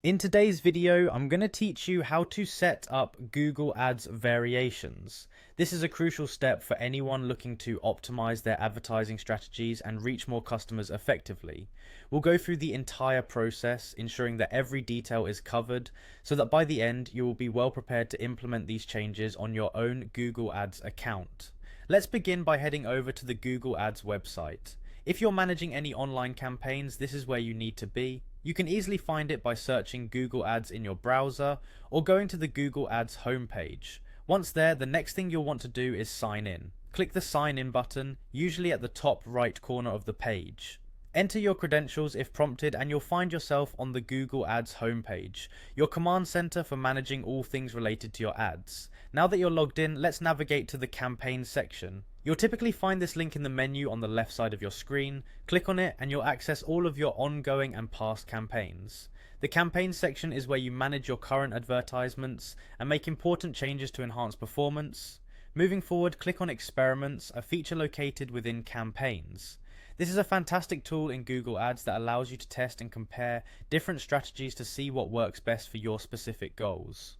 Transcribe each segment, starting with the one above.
In today's video, I'm going to teach you how to set up Google Ads variations. This is a crucial step for anyone looking to optimize their advertising strategies and reach more customers effectively. We'll go through the entire process, ensuring that every detail is covered, so that by the end, you will be well prepared to implement these changes on your own Google Ads account. Let's begin by heading over to the Google Ads website. If you're managing any online campaigns, this is where you need to be. You can easily find it by searching Google Ads in your browser or going to the Google Ads homepage. Once there, the next thing you'll want to do is sign in. Click the sign in button, usually at the top right corner of the page. Enter your credentials if prompted and you'll find yourself on the Google Ads homepage, your command center for managing all things related to your ads. Now that you're logged in, let's navigate to the campaign section. You'll typically find this link in the menu on the left side of your screen. Click on it and you'll access all of your ongoing and past campaigns. The campaign section is where you manage your current advertisements and make important changes to enhance performance. Moving forward, click on Experiments, a feature located within Campaigns. This is a fantastic tool in Google Ads that allows you to test and compare different strategies to see what works best for your specific goals.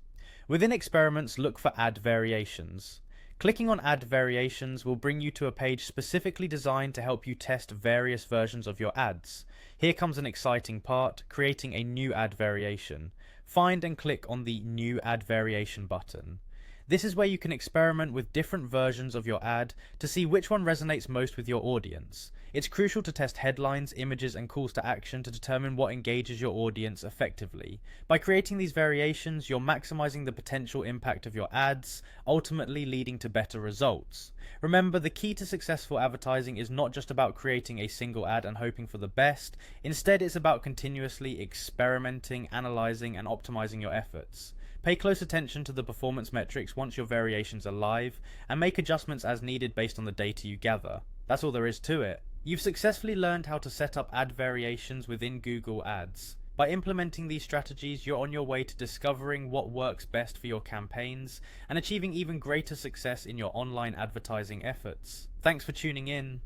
Within Experiments, look for Ad Variations. Clicking on Add Variations will bring you to a page specifically designed to help you test various versions of your ads. Here comes an exciting part, creating a new ad variation. Find and click on the New Ad Variation button. This is where you can experiment with different versions of your ad to see which one resonates most with your audience. It's crucial to test headlines, images, and calls to action to determine what engages your audience effectively. By creating these variations, you're maximizing the potential impact of your ads, ultimately leading to better results. Remember, the key to successful advertising is not just about creating a single ad and hoping for the best. Instead, it's about continuously experimenting, analyzing, and optimizing your efforts. Pay close attention to the performance metrics once your variations are live, and make adjustments as needed based on the data you gather. That's all there is to it. You've successfully learned how to set up ad variations within Google Ads. By implementing these strategies, you're on your way to discovering what works best for your campaigns and achieving even greater success in your online advertising efforts. Thanks for tuning in.